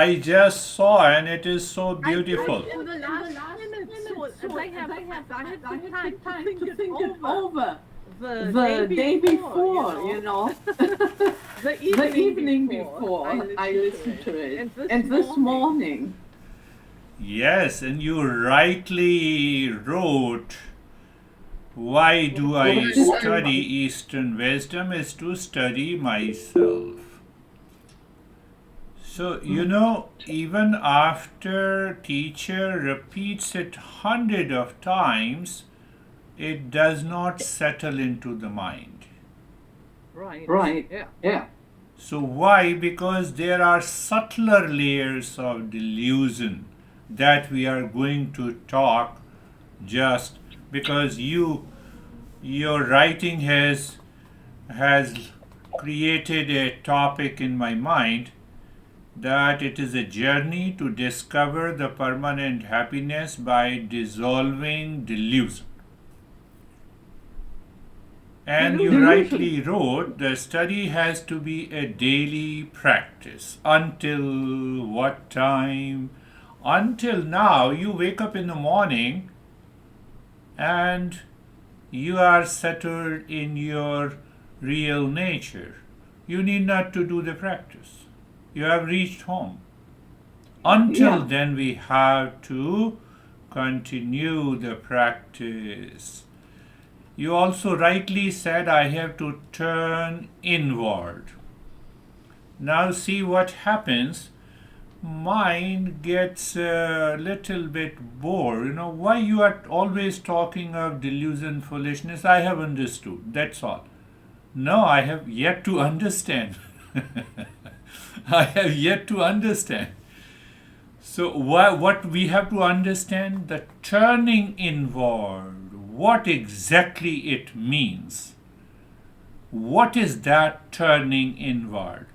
I just saw and it is so I did beautiful. in the last minute, so as I had the time to think it think it over over the day the day before, before, the the evening evening before I before I listened to listened it, to it. and this And this morning, morning, Yes, and you rightly wrote, why do what I do I study study? Eastern wisdom is to study myself. So, even after teacher repeats it hundred of times, it does not settle into the mind. Right? right? Yeah. Yeah. So why? Because there are subtler layers of delusion that we are going to talk just because your writing has created a topic in my mind that it is a journey to discover the permanent happiness by dissolving delusion. And you Delusion. rightly wrote the study has to be a daily practice. Until what time? Until now, you wake up in the morning and you are settled in your real nature. You need not to do the practice. You have reached home. Until Yeah. then, we have to continue the practice. You also rightly said I have to turn inward. Now, see what happens. Mind gets a little bit bored. Why you are always talking of delusion, foolishness? I have understood. That's all. No, I have yet to understand. I have yet to understand. So, what we have to understand the turning inward, what exactly it means. What is that turning inward?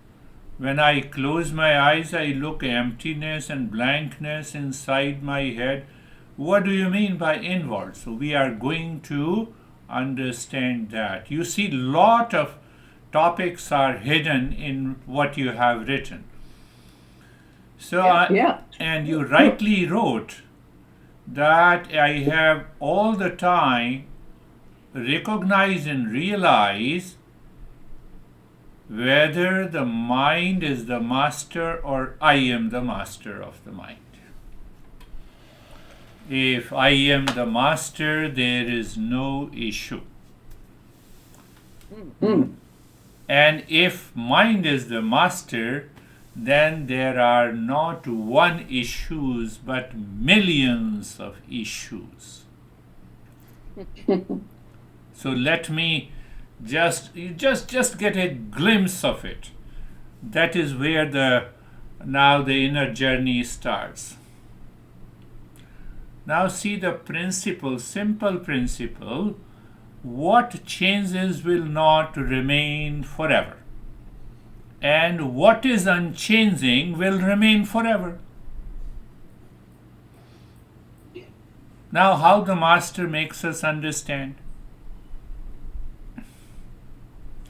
When I close my eyes, I look emptiness and blankness inside my head. What do you mean by inward? So we are going to understand that. You see, lot of topics are hidden in what you have written. So, Yeah. Yeah. and you rightly wrote that I have all the time recognize and realize whether the mind is the master or I am the master of the mind. If I am the master, there is no issue. Mm. And if mind is the master, then there are not one issues but millions of issues. So let me just get a glimpse of it. That is where the inner journey starts. Now see the principle, simple principle. What changes will not remain forever, and what is unchanging will remain forever. Now, how the master makes us understand?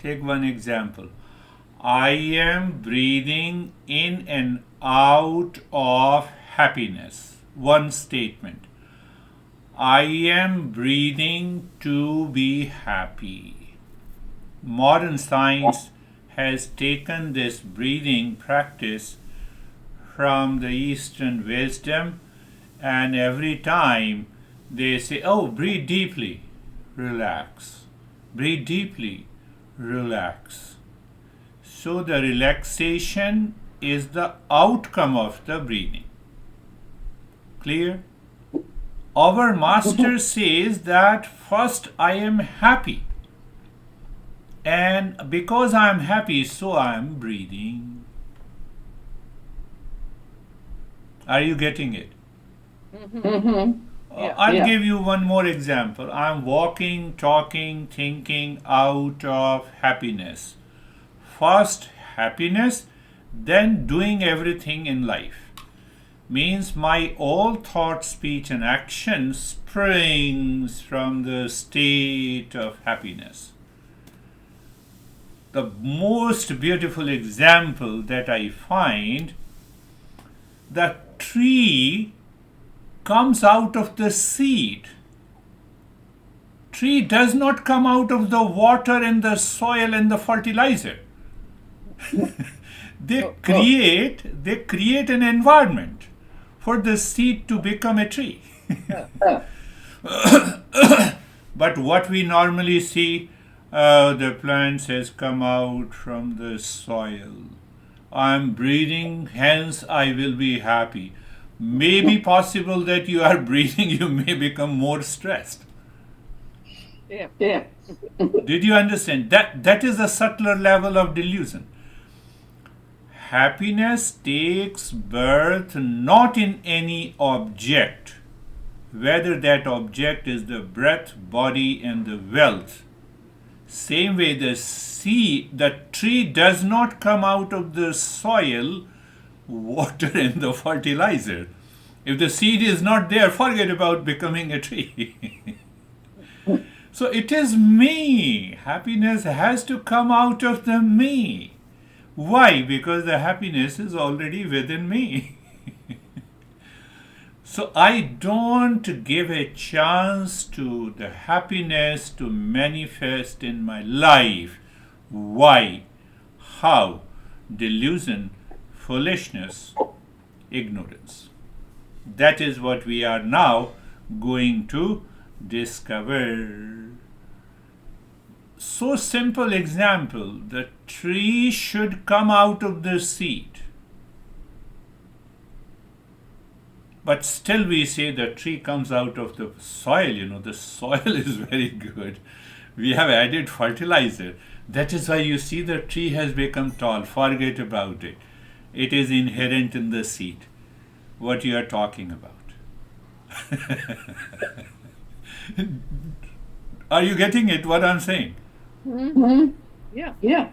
Take one example. I am breathing in and out of happiness. One statement. I am breathing to be happy. Modern science has taken this breathing practice from the Eastern wisdom, and every time they say, oh, breathe deeply, relax. Breathe deeply, relax. So the relaxation is the outcome of the breathing. Clear? Our master says that first I am happy. And because I am happy, so I am breathing. Are you getting it? Mm-hmm. Yeah. I'll Yeah. give you one more example. I'm walking, talking, thinking out of happiness. First, happiness, then doing everything in life. Means my all thought, speech, and action springs from the state of happiness. The most beautiful example that I find the tree comes out of the seed. Tree does not come out of the water and the soil and the fertilizer. They create an environment for the seed to become a tree. But what we normally see, the plants has come out from the soil. I'm breathing, hence I will be happy. Maybe possible that you are breathing, you may become more stressed. Yeah. Did you understand? That is a subtler level of delusion. Happiness takes birth not in any object, whether that object is the breath, body, and the wealth. Same way the tree does not come out of the soil, water, and the fertilizer. If the seed is not there, forget about becoming a tree. So it is me. Happiness has to come out of the me. Why? Because the happiness is already within me. So I don't give a chance to the happiness to manifest in my life. Why? How? Delusion, foolishness, ignorance. That is what we are now going to discover. So simple example, the tree should come out of the seed. But still we say the tree comes out of the soil, the soil is very good. We have added fertilizer. That is why you see the tree has become tall. Forget about it. It is inherent in the seed. What you are talking about. Are you getting it, what I'm saying? Yeah.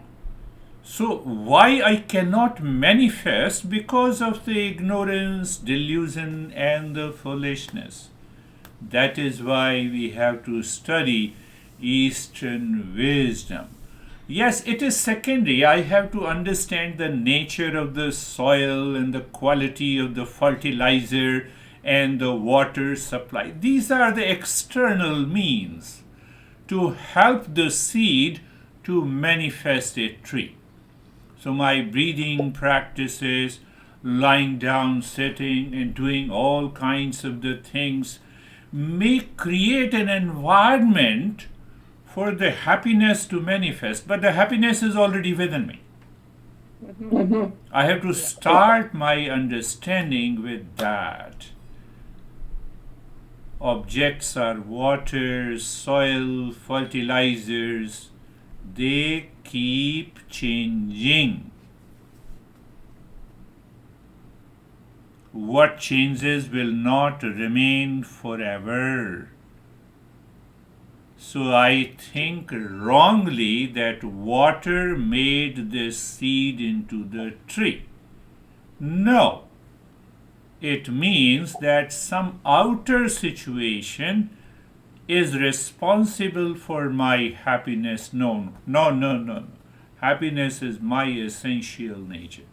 So why I cannot manifest? Because of the ignorance, delusion, and the foolishness. That is why we have to study Eastern wisdom. Yes, it is secondary. I have to understand the nature of the soil and the quality of the fertilizer and the water supply. These are the external means to help the seed to manifest a tree. So my breathing practices, lying down, sitting, and doing all kinds of the things may create an environment for the happiness to manifest. But the happiness is already within me. I have to start my understanding with that. Objects are water, soil, fertilizers. They keep changing. What changes will not remain forever. So I think wrongly that water made the seed into the tree. No. It means that some outer situation is responsible for my happiness. No. Happiness is my essential nature.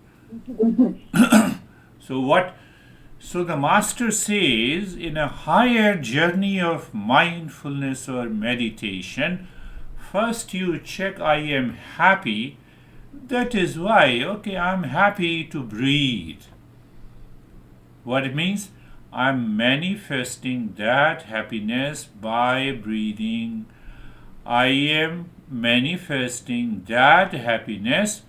So the master says, in a higher journey of mindfulness or meditation, first you check I am happy. That is why, I'm happy to breathe. What it means? I'm manifesting that happiness by breathing. I am manifesting that happiness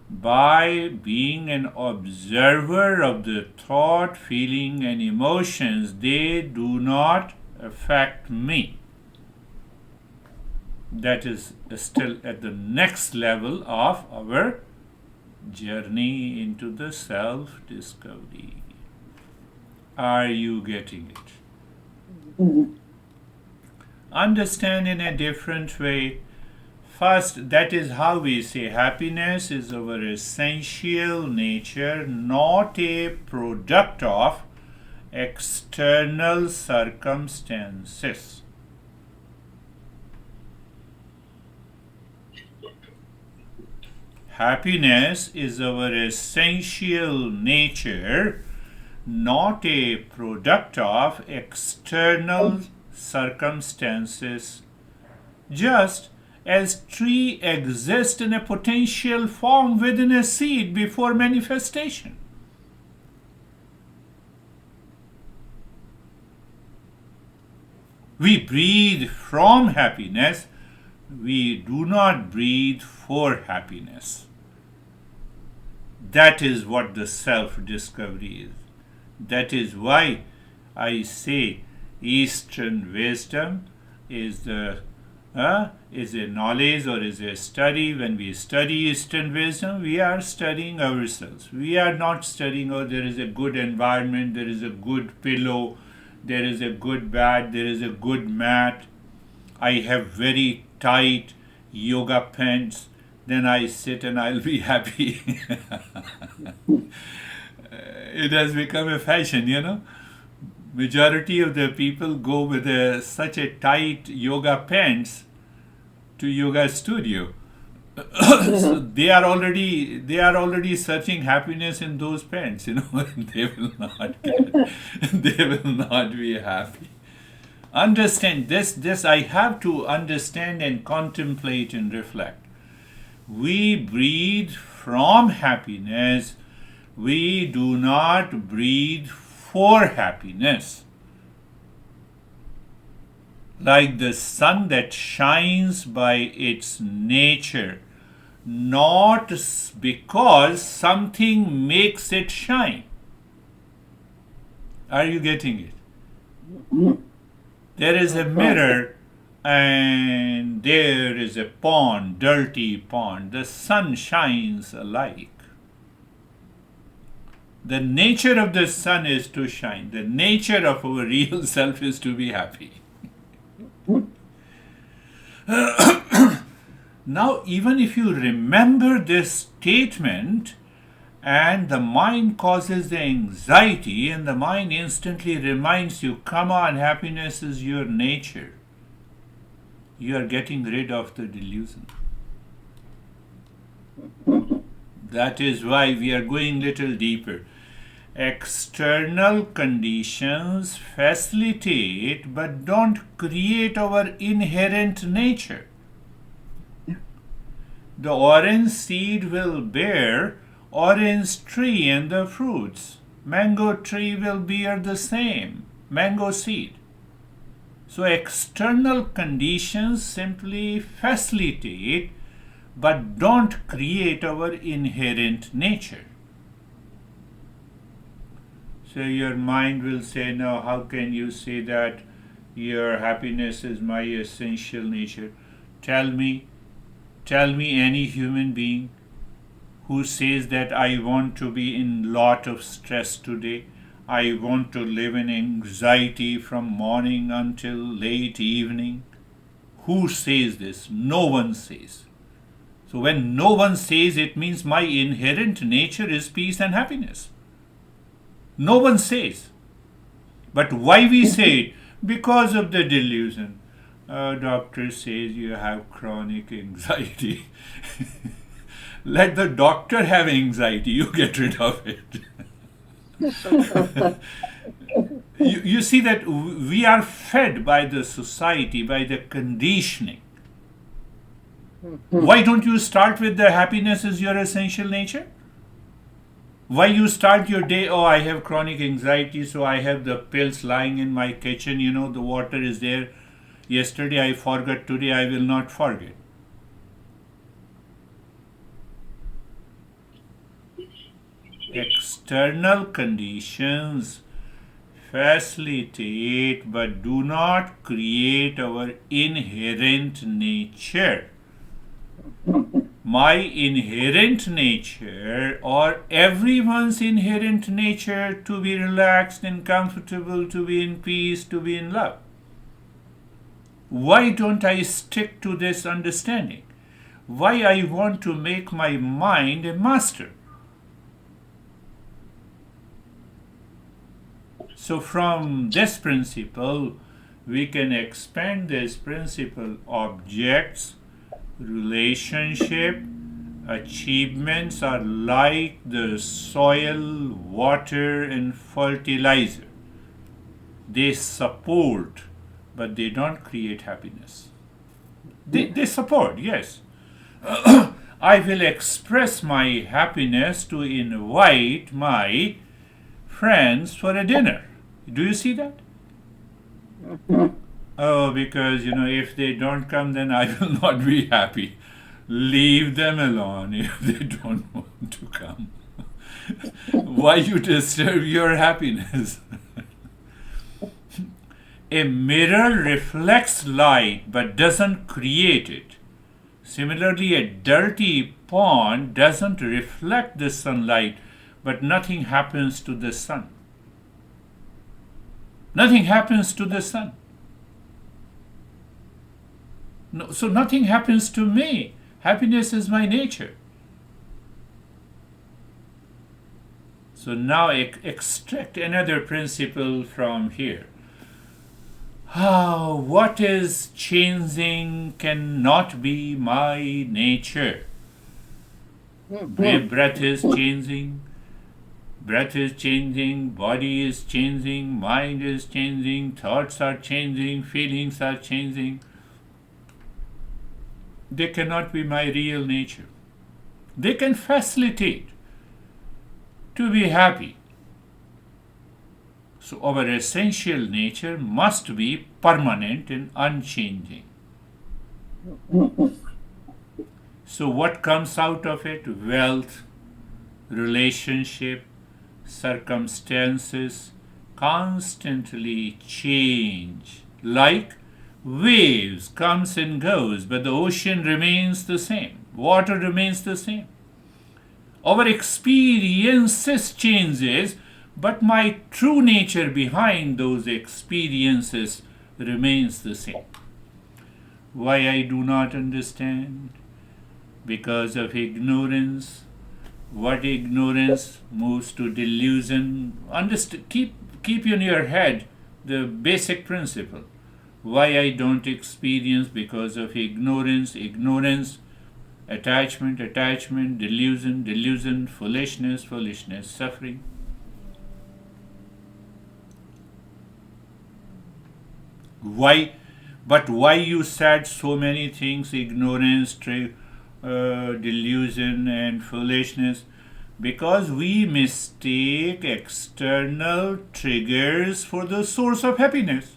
by being an observer of the thought, feeling, and emotions. They do not affect me. That is still at the next level of our journey into the self-discovery. Are you getting it? Understand in a different way. First, that is how we say happiness is our essential nature, not a product of external circumstances. Happiness is our essential nature, not a product of external circumstances, just as tree exists in a potential form within a seed before manifestation. We breathe from happiness, we do not breathe for happiness. That is what the self-discovery is. That is why I say Eastern wisdom is a knowledge or is a study. When we study Eastern wisdom, we are studying ourselves. We are not studying, oh, there is a good environment, there is a good pillow, there is a good bed, there is a good mat. I have very tight yoga pants, then I sit and I'll be happy. It has become a fashion, Majority of the people go with such a tight yoga pants to yoga studio. So they are already searching happiness in those pants, They will not they will not be happy. Understand this I have to understand and contemplate and reflect. We breathe from happiness. We do not breathe for happiness. Like the sun that shines by its nature, not because something makes it shine. Are you getting it? There is a mirror and there is a pond, dirty pond. The sun shines alike. The nature of the sun is to shine. The nature of our real self is to be happy. Now, even if you remember this statement and the mind causes the anxiety and the mind instantly reminds you, come on, happiness is your nature, you are getting rid of the delusion. That is why we are going little deeper. External conditions facilitate but don't create our inherent nature. The orange seed will bear orange tree and the fruits. Mango tree will bear the same, mango seed. So external conditions simply facilitate but don't create our inherent nature. So your mind will say, no, how can you say that your happiness is my essential nature? Tell me any human being who says that I want to be in lot of stress today. I want to live in anxiety from morning until late evening. Who says this? No one says. So when no one says, it means my inherent nature is peace and happiness. No one says. But why we say it? Because of the delusion. Doctor says you have chronic anxiety. Let the doctor have anxiety, you get rid of it. You see that we are fed by the society, by the conditioning. Why don't you start with the happiness is your essential nature? Why you start your day, oh, I have chronic anxiety, so I have the pills lying in my kitchen, the water is there. Yesterday I forgot, today I will not forget. External conditions facilitate but do not create our inherent nature. My inherent nature or everyone's inherent nature to be relaxed and comfortable, to be in peace, to be in love. Why don't I stick to this understanding? Why I want to make my mind a master? So from this principle, we can expand this principle: objects, relationship, Achievements are like the soil, water, and fertilizer. They support, but they don't create happiness. They support, yes. I will express my happiness to invite my friends for a dinner. Do you see that? Oh, because if they don't come, then I will not be happy. Leave them alone if they don't want to come. Why you disturb your happiness? A mirror reflects light but doesn't create it. Similarly, a dirty pond doesn't reflect the sunlight, but nothing happens to the sun. Nothing happens to the sun. No, so nothing happens to me. Happiness is my nature. So now extract another principle from here. What is changing cannot be my nature. Breath is changing, body is changing, mind is changing, thoughts are changing, feelings are changing. They cannot be my real nature. They can facilitate to be happy. So our essential nature must be permanent and unchanging. So what comes out of it? Wealth, relationship, circumstances constantly change. Like waves comes and goes, but the ocean remains the same. Water remains the same. Our experiences changes, but my true nature behind those experiences remains the same. Why I do not understand? Because of ignorance. What ignorance moves to delusion. Keep in your head the basic principle. Why I don't experience? Because of ignorance, attachment, delusion, foolishness, suffering. Why? But why you said so many things? Ignorance, delusion, and foolishness? Because we mistake external triggers for the source of happiness.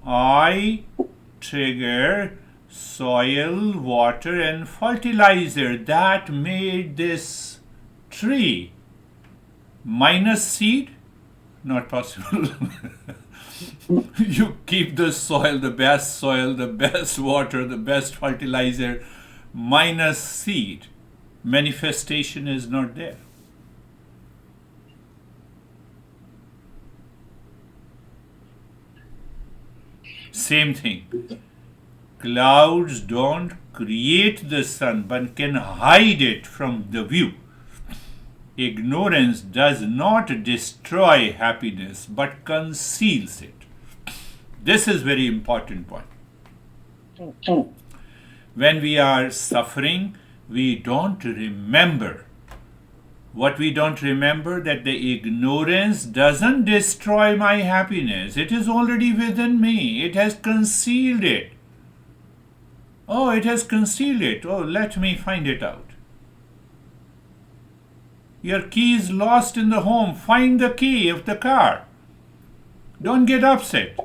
I trigger soil, water, and fertilizer that made this tree. Minus seed? Not possible. You keep the soil, the best water, the best fertilizer, minus seed. Manifestation is not there. Same thing. Clouds don't create the sun but can hide it from the view. Ignorance does not destroy happiness but conceals it. This is very important point. When we are suffering, we don't remember. What we don't remember, that the ignorance doesn't destroy my happiness. It is already within me. It has concealed it. Oh, it has concealed it. Oh, let me find it out. Your key is lost in the home. Find the key of the car. Don't get upset.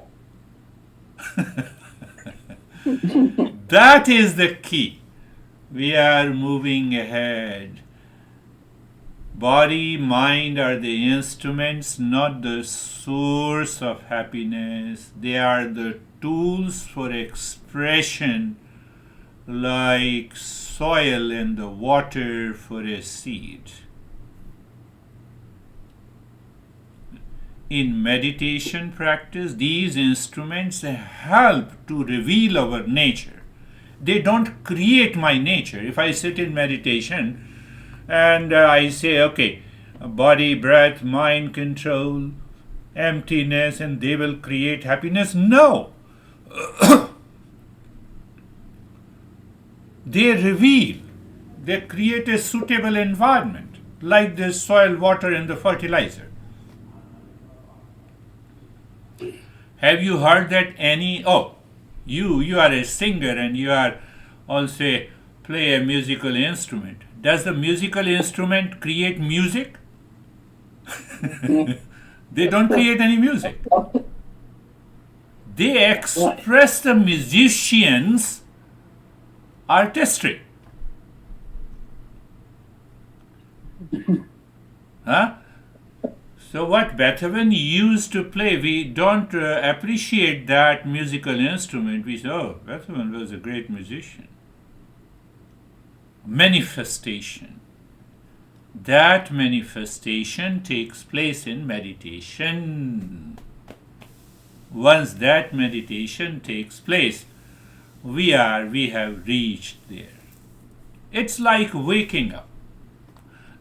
That is the key. We are moving ahead. Body, mind are the instruments, not the source of happiness. They are the tools for expression, like soil and the water for a seed. In meditation practice, these instruments help to reveal our nature. They don't create my nature. If I sit in meditation and I say, okay, body, breath, mind control, emptiness, and they will create happiness. No. They reveal, they create a suitable environment, like the soil, water, and the fertilizer. Have you heard that any? Oh, you are a singer and you are also play a musical instrument. Does the musical instrument create music? They don't create any music. They express the musician's artistry. Huh? So what Beethoven used to play, we don't appreciate that musical instrument. We say, oh, Beethoven was a great musician. Manifestation. That manifestation takes place in meditation. Once that meditation takes place, we have reached there. It's like waking up.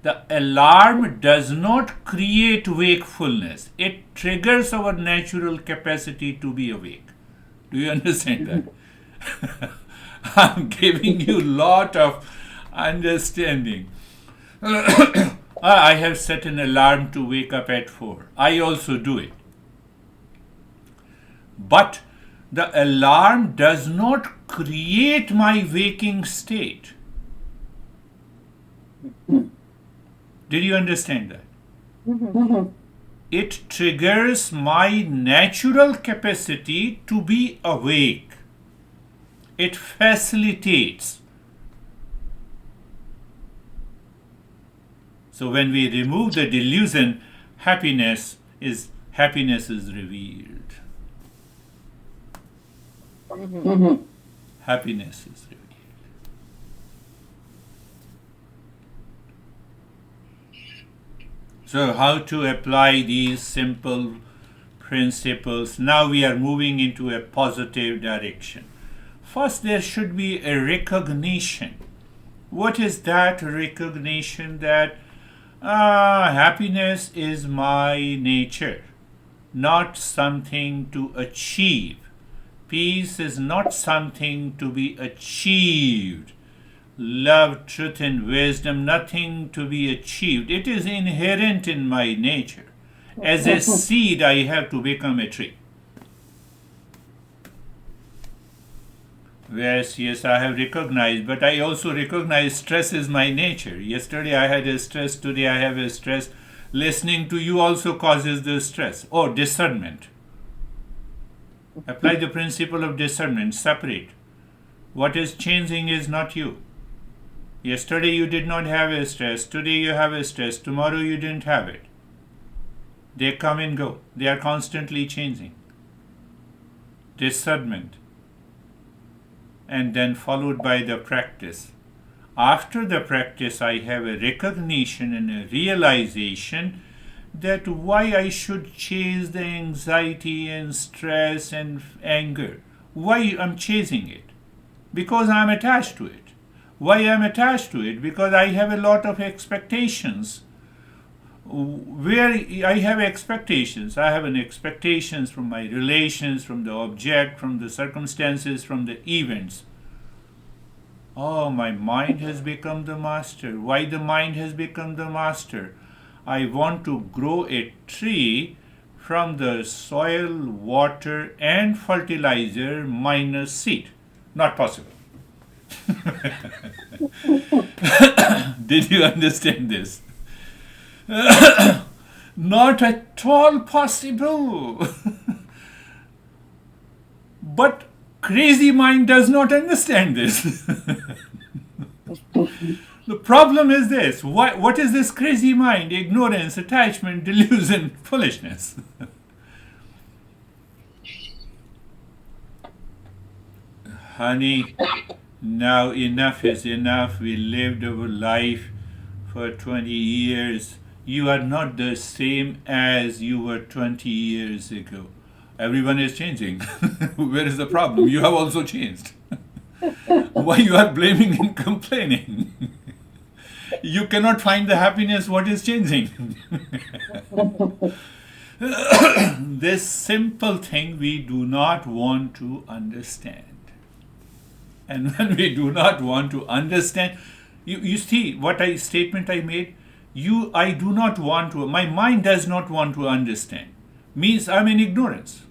The alarm does not create wakefulness. It triggers our natural capacity to be awake. Do you understand that? I'm giving you a lot of understanding. I have set an alarm to wake up at 4. I also do it. But the alarm does not create my waking state. Did you understand that? It triggers my natural capacity to be awake. It facilitates. So when we remove the delusion, happiness is revealed. Happiness is revealed. So how to apply these simple principles? Now we are moving into a positive direction. First, there should be a recognition. What is that recognition? That happiness is my nature, not something to achieve. Peace is not something to be achieved. Love, truth, and wisdom, nothing to be achieved. It is inherent in my nature. As a seed, I have to become a tree. Yes, I have recognized, but I also recognize stress is my nature. Yesterday I had a stress, today I have a stress. Listening to you also causes the stress. Oh, discernment. Apply the principle of discernment. Separate. What is changing is not you. Yesterday you did not have a stress. Today you have a stress. Tomorrow you didn't have it. They come and go. They are constantly changing. Discernment. And then followed by the practice. After the practice, I have a recognition and a realization that why I should chase the anxiety and stress and anger. Why I'm chasing it? Because I'm attached to it. Why I'm attached to it? Because I have a lot of expectations. Where I have expectations. I have an expectations from my relations, from the object, from the circumstances, from the events. Oh, my mind has become the master. Why the mind has become the master? I want to grow a tree from the soil, water, and fertilizer minus seed. Not possible. Did you understand this? Not at all possible. But crazy mind does not understand this. The problem is this. What is this crazy mind? Ignorance, attachment, delusion, foolishness. Honey, now enough is enough. We lived our life for 20 years. You are not the same as you were 20 years ago. Everyone is changing. Where is the problem? You have also changed. Why you are blaming and complaining? You cannot find the happiness. What is changing? This simple thing we do not want to understand. And when we do not want to understand, you see what statement I made? I do not want to, my mind does not want to understand. Means I'm in ignorance.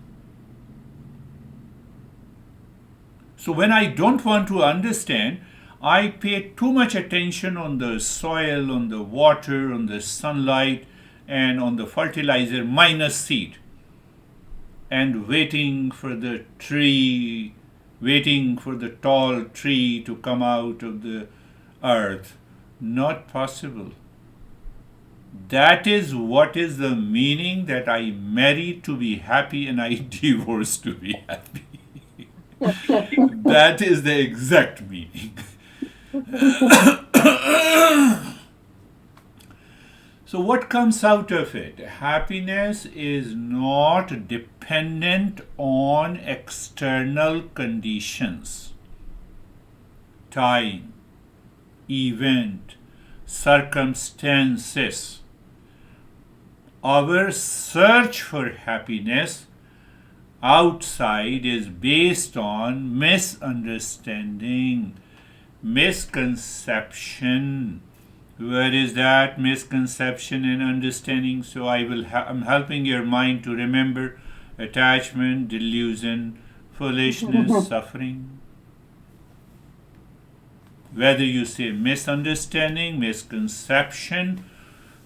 So when I don't want to understand, I pay too much attention on the soil, on the water, on the sunlight, and on the fertilizer minus seed. And waiting for the tree, waiting for the tall tree to come out of the earth. Not possible. That is what is the meaning that I marry to be happy and I divorce to be happy. That is the exact meaning. So what comes out of it? Happiness is not dependent on external conditions, time, event, circumstances. Our search for happiness outside is based on misunderstanding, misconception. Where is that misconception and understanding? So I'm helping your mind to remember attachment, delusion, foolishness, suffering. Whether you say misunderstanding, misconception,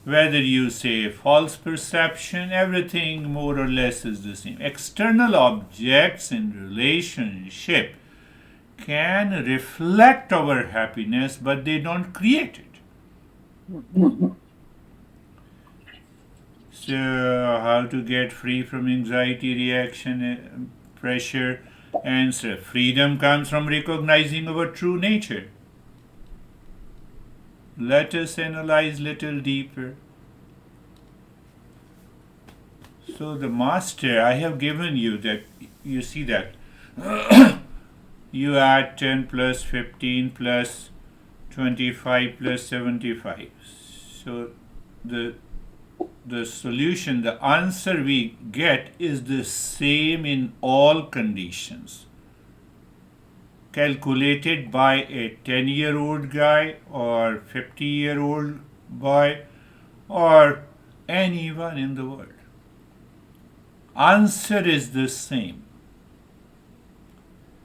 whether you say false perception, everything more or less is the same. External objects in relationship can reflect our happiness, but they don't create it. So, how to get free from anxiety, reaction, pressure? Answer: freedom comes from recognizing our true nature. Let us analyze little deeper. So the master, I have given you that, you see that. You add 10 plus 15 plus 25 plus 75. So the solution, the answer we get is the same in all conditions. Calculated by a 10-year-old guy or 50-year-old boy or anyone in the world. Answer is the same.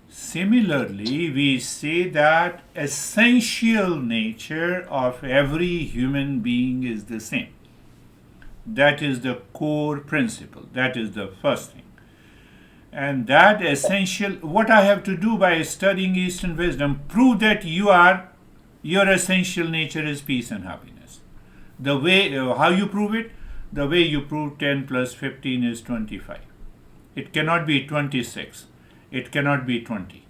Similarly, we say that essential nature of every human being is the same. That is the core principle. That is the first thing. And that essential, what I have to do by studying Eastern wisdom, prove that your essential nature is peace and happiness. The way, how you prove it? The way you prove 10 plus 15 is 25. It cannot be 26. It cannot be 20.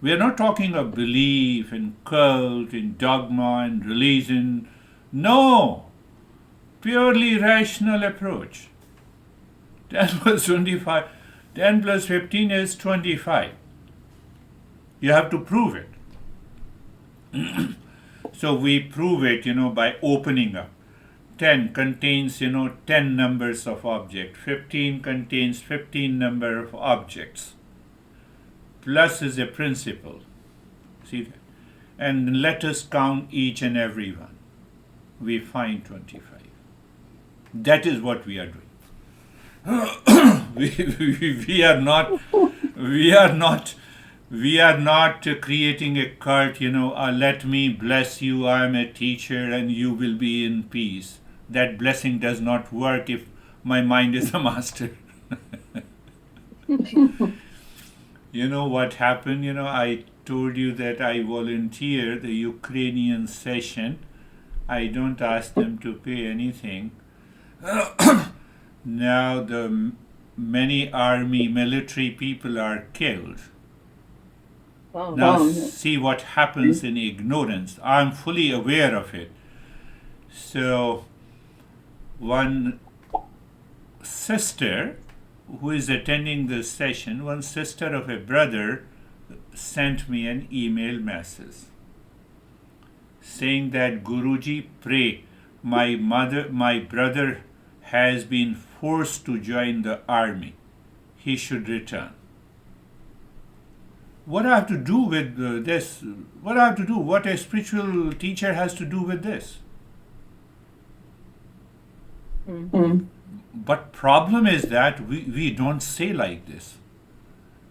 We are not talking of belief in cult, in dogma, in religion. No. Purely rational approach. 10 plus 25. 10 plus 15 is 25. You have to prove it. So we prove it, by opening up. 10 contains, 10 numbers of objects. 15 contains 15 number of objects. Plus is a principle. See that? And let us count each and every one. We find 25. That is what we are doing. we are not creating a cult, let me bless you, I am a teacher and you will be in peace. That blessing does not work if my mind is a master. You know what happened? I told you that I volunteer the Ukrainian session. I don't ask them to pay anything. Now the many army, military people are killed. Now see what happens in ignorance. I'm fully aware of it. So one sister who is attending this session, one sister of a brother sent me an email message saying that Guruji, pray, my brother has been forced to join the army. He should return. What I have to do with this? What I have to do? What a spiritual teacher has to do with this? But problem is that we don't say like this.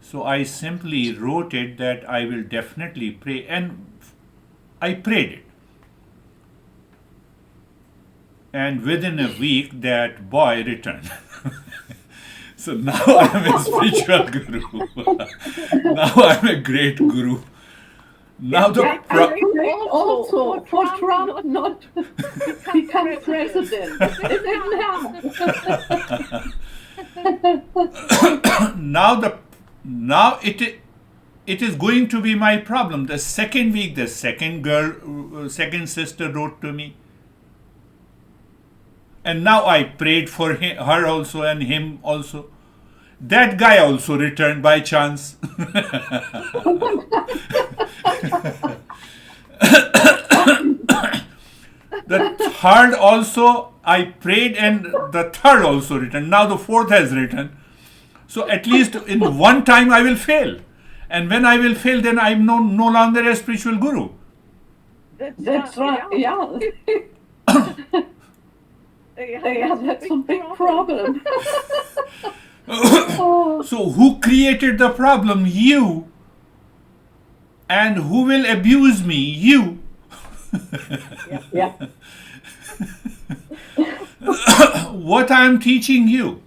So I simply wrote it that I will definitely pray, and I prayed it. And within a week, that boy returned. So now I'm a spiritual guru. Now I'm a great guru. Now the also for Trump not become president. It didn't happen. now it is going to be my problem. The second week, the second sister wrote to me. And now I prayed for her also and him also. That guy also returned by chance. The third also, I prayed and the third also returned. Now the fourth has returned. So at least in one time I will fail. And when I will fail, then I'm no longer a spiritual guru. That's right, yeah. Yeah, that's a big problem. So who created the problem? You. And who will abuse me? You. Yeah. What I am teaching you.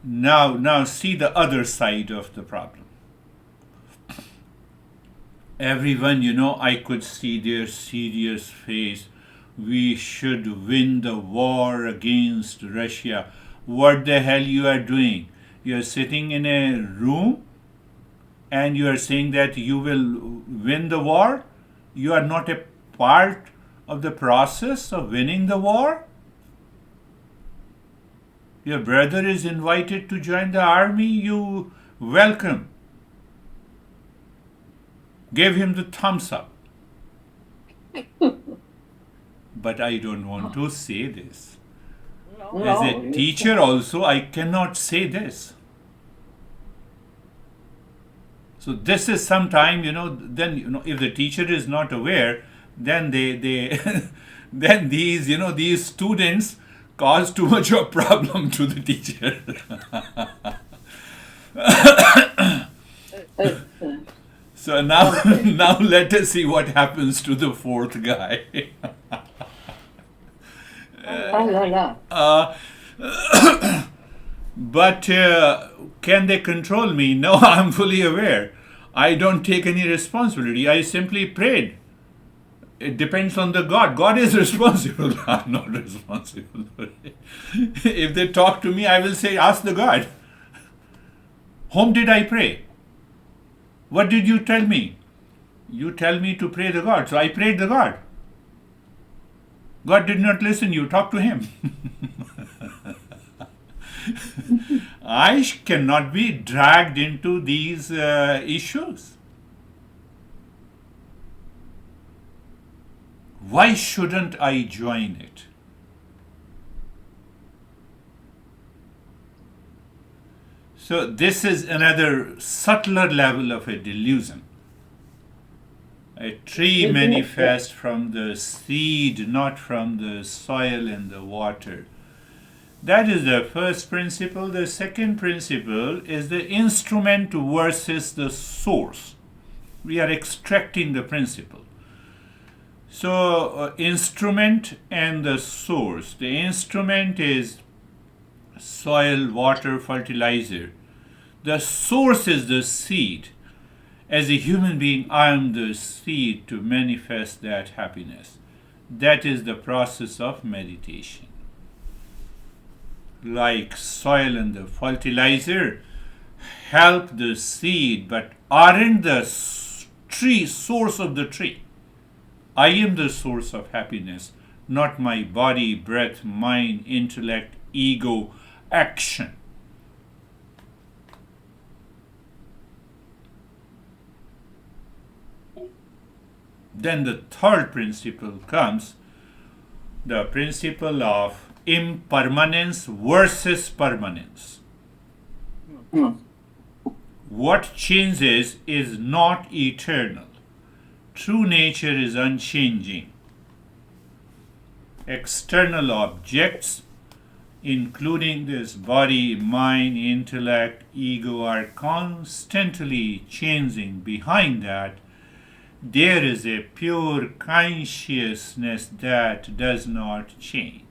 Now see the other side of the problem. Everyone, I could see their serious face. We should win the war against Russia. What the hell you are doing? You are sitting in a room and you are saying that you will win the war? You are not a part of the process of winning the war? Your brother is invited to join the army, you welcome. Give him the thumbs up. But I don't want to say this. No, As a teacher also, I cannot say this. So this is sometime, then, if the teacher is not aware, then they then these students cause too much of problem to the teacher. So now let us see what happens to the fourth guy. But can they control me? No, I'm fully aware. I don't take any responsibility. I simply prayed. It depends on the God. God is responsible. I'm not responsible. If they talk to me, I will say, ask the God. Whom did I pray? What did you tell me? You tell me to pray the God. So I prayed the God. God did not listen. You talk to him. I cannot be dragged into these issues. Why shouldn't I join it? So this is another subtler level of a delusion. A tree manifests from the seed, not from the soil and the water. That is the first principle. The second principle is the instrument versus the source. We are extracting the principle. So, instrument and the source. The instrument is soil, water, fertilizer. The source is the seed. As a human being, I am the seed to manifest that happiness. That is the process of meditation. Like soil and the fertilizer help the seed, but aren't the tree source of the tree. I am the source of happiness, not my body, breath, mind, intellect, ego, action. Then the third principle comes, the principle of impermanence versus permanence. What changes is not eternal. True nature is unchanging. External objects, including this body, mind, intellect, ego, are constantly changing. Behind that, there is a pure consciousness that does not change.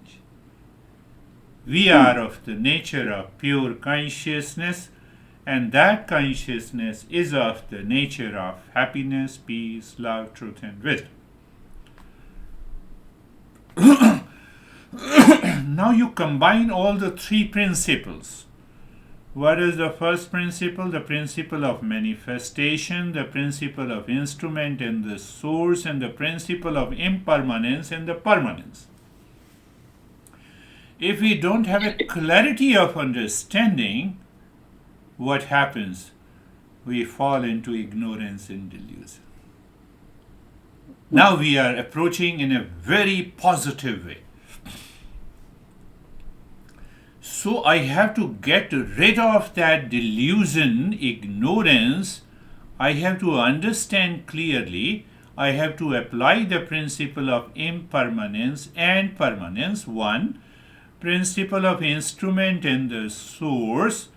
We are of the nature of pure consciousness, and that consciousness is of the nature of happiness, peace, love, truth, and wisdom. Now you combine all the three principles. What is the first principle? The principle of manifestation, the principle of instrument and the source, and the principle of impermanence and the permanence. If we don't have a clarity of understanding, what happens? We fall into ignorance and delusion. Now we are approaching in a very positive way. So I have to get rid of that delusion, ignorance. I have to understand clearly. I have to apply the principle of impermanence and permanence. One, principle of instrument and the source,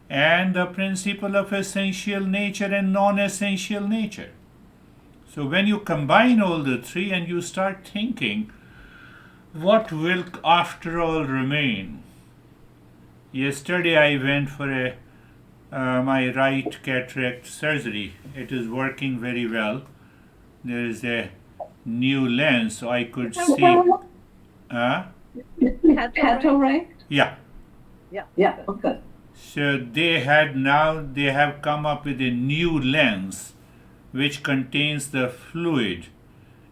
and the principle of essential nature and non-essential nature. So when you combine all the three and you start thinking, what will after all remain? Yesterday I went for my right cataract surgery. It is working very well. There is a new lens, so I could see. Cataract? Yeah. Yeah, okay. So they have come up with a new lens which contains the fluid,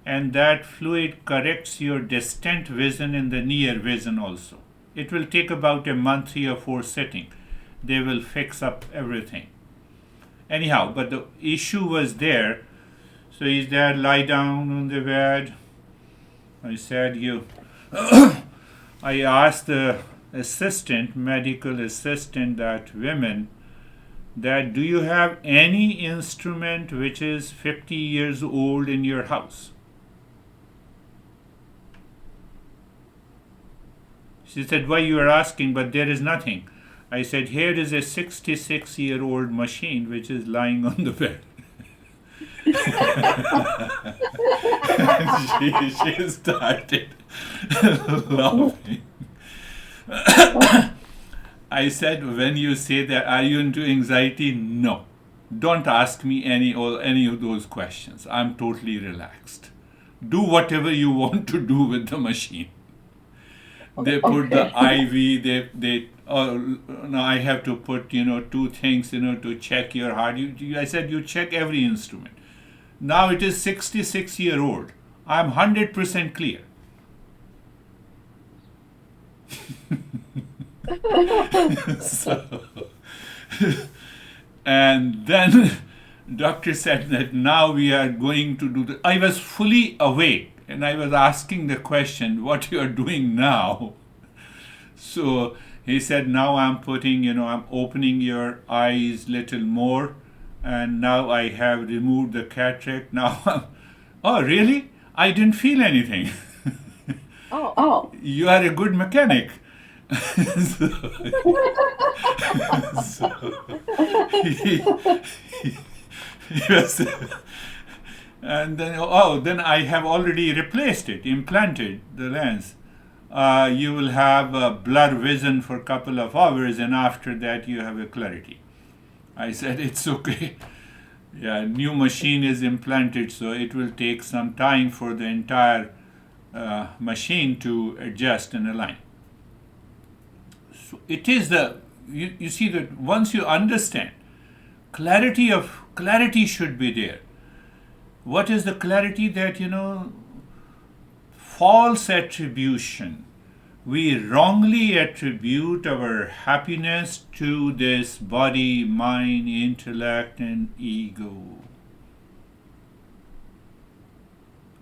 and that fluid corrects your distant vision and the near vision also. It will take about a month, 3 or 4 sitting. They will fix up everything. Anyhow, but the issue was there. So he's there, lie down on the bed. I said, I asked the medical assistant, that women, that do you have any instrument which is 50 years old in your house? She said, why you are asking, but there is nothing. I said, here is a 66-year-old machine which is lying on the bed. she started laughing. I said, when you say that, are you into anxiety? No. Don't ask me any of those questions. I'm totally relaxed. Do whatever you want to do with the machine. They put the IV, now I have to put, 2 things, to check your heart. I said, you check every instrument. Now it is 66-year-old. I'm 100% clear. And then doctor said that now we are going to do I was fully awake and I was asking the question, what you are doing now? So he said, now I'm putting, I'm opening your eyes little more, and now I have removed the cataract. Now oh, really? I didn't feel anything. Oh. You are a good mechanic. Yes. And then I have already replaced it, implanted the lens. You will have a blur vision for a couple of hours, and after that you have a clarity. I said, it's okay. Yeah, new machine is implanted, so it will take some time for the entire machine to adjust and align. So it is you see that once you understand, clarity should be there. What is the clarity? That, false attribution. We wrongly attribute our happiness to this body, mind, intellect, and ego.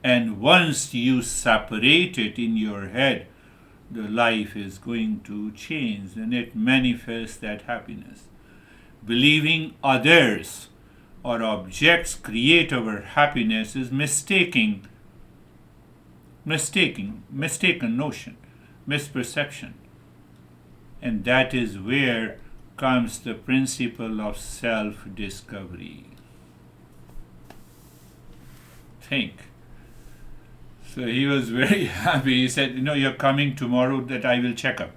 And once you separate it in your head, the life is going to change and it manifests that happiness. Believing others or objects create our happiness is mistaken notion, misperception. And that is where comes the principle of self-discovery. Think. So he was very happy. He said, you're coming tomorrow that I will check up.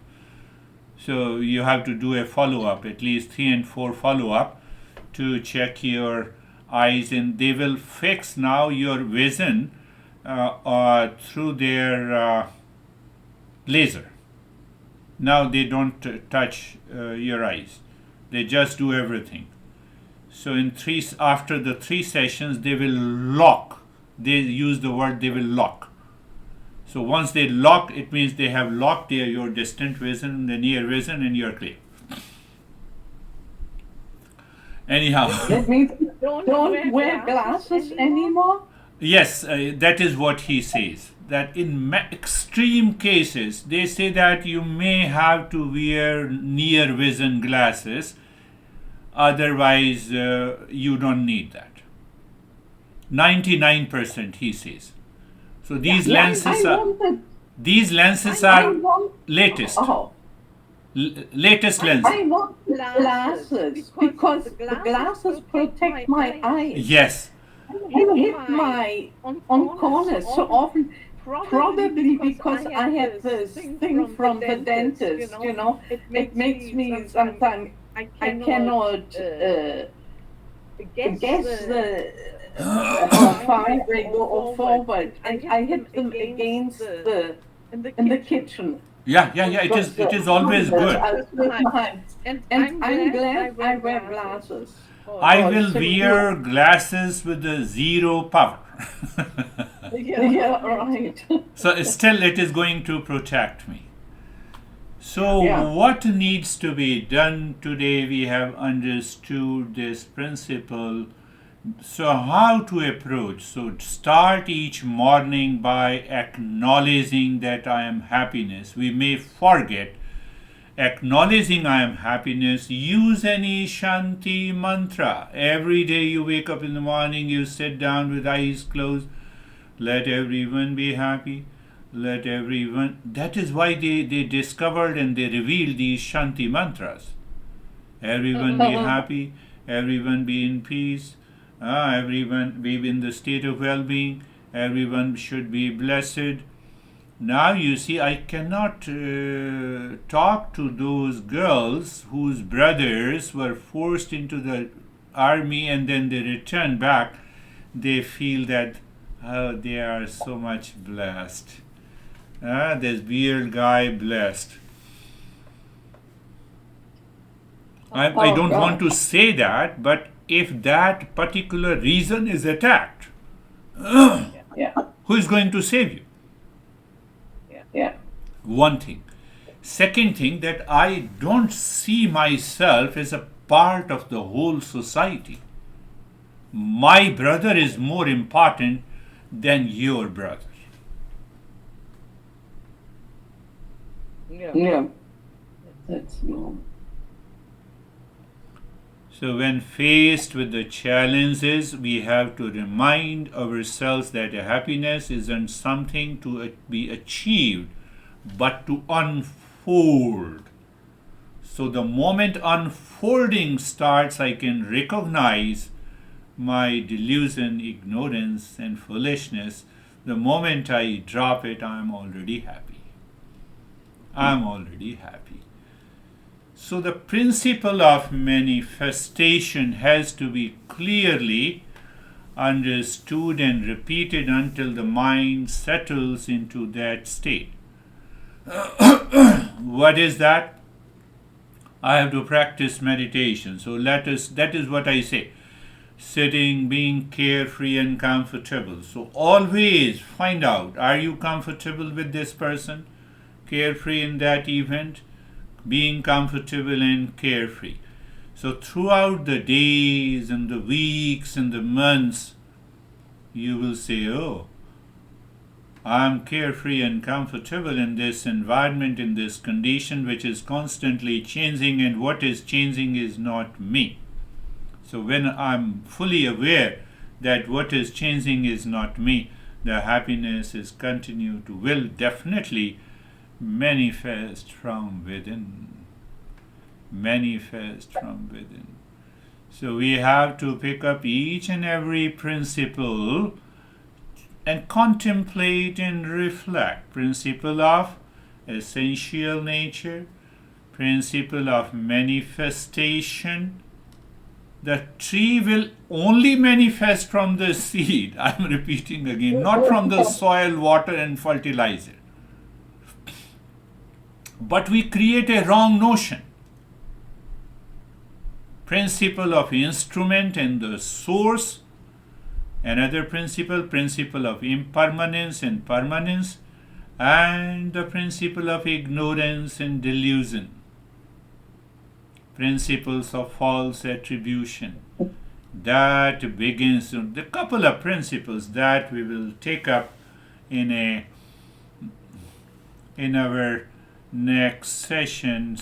So you have to do a follow-up, at least 3 and 4 follow-up to check your eyes, and they will fix now your vision through their laser. Now they don't touch your eyes. They just do everything. So after the 3 sessions, they will lock. They use the word they will lock. So once they lock, it means they have locked your distant vision, the near vision, and you're clear. Anyhow. That means don't wear glasses anymore? Yes, that is what he says. That in extreme cases, they say that you may have to wear near vision glasses. Otherwise, you don't need that. 99%, he says. So these lenses are latest. Latest lenses. I want glasses because the glasses protect my eyes. Yes. I hit my on corners so often, probably because I have this thing from the dentist, it makes me sometimes, I cannot guess how far they go forward. And I hit them against in the kitchen. Yeah. It is always good. And I'm glad I wear glasses. I will wear glasses with the 0 power. Yeah, right. So still it is going to protect me. So what needs to be done today? We have understood this principle. So how to approach? So start each morning by acknowledging that I am happiness. We may forget. Acknowledging I am happiness, use any Shanti mantra. Every day you wake up in the morning, you sit down with eyes closed. Let everyone be happy. Let everyone. That is why they discovered and they revealed these Shanti mantras. Everyone be happy. Everyone be in peace. Everyone be in the state of well-being. Everyone should be blessed. Now you see, I cannot talk to those girls whose brothers were forced into the army and then they return back. They feel that they are so much blessed. This weird guy blessed. I don't want to say that, but if that particular reason is attacked, who is going to save you? Yeah. One thing. Second thing, that I don't see myself as a part of the whole society. My brother is more important than your brother. Yeah. That's normal. So when faced with the challenges, we have to remind ourselves that happiness isn't something to be achieved, but to unfold. So the moment unfolding starts, I can recognize my delusion, ignorance, and foolishness. The moment I drop it, I'm already happy. I'm already happy. So the principle of manifestation has to be clearly understood and repeated until the mind settles into that state. What is that? I have to practice meditation. So that is what I say. Sitting, being carefree and comfortable. So always find out, are you comfortable with this person? Carefree in that event? Being comfortable and carefree. So throughout the days and the weeks and the months, you will say, oh, I am carefree and comfortable in this environment, in this condition which is constantly changing, and what is changing is not me. So when I'm fully aware that what is changing is not me, the happiness is will definitely manifest from within. Manifest from within. So we have to pick up each and every principle and contemplate and reflect. Principle of essential nature, principle of manifestation. The tree will only manifest from the seed. I'm repeating again, not from the soil, water, and fertilizer. But we create a wrong notion. Principle of instrument and the source. Another principle, principle of impermanence and permanence, and the principle of ignorance and delusion. Principles of false attribution. That begins the couple of principles that we will take up in our next session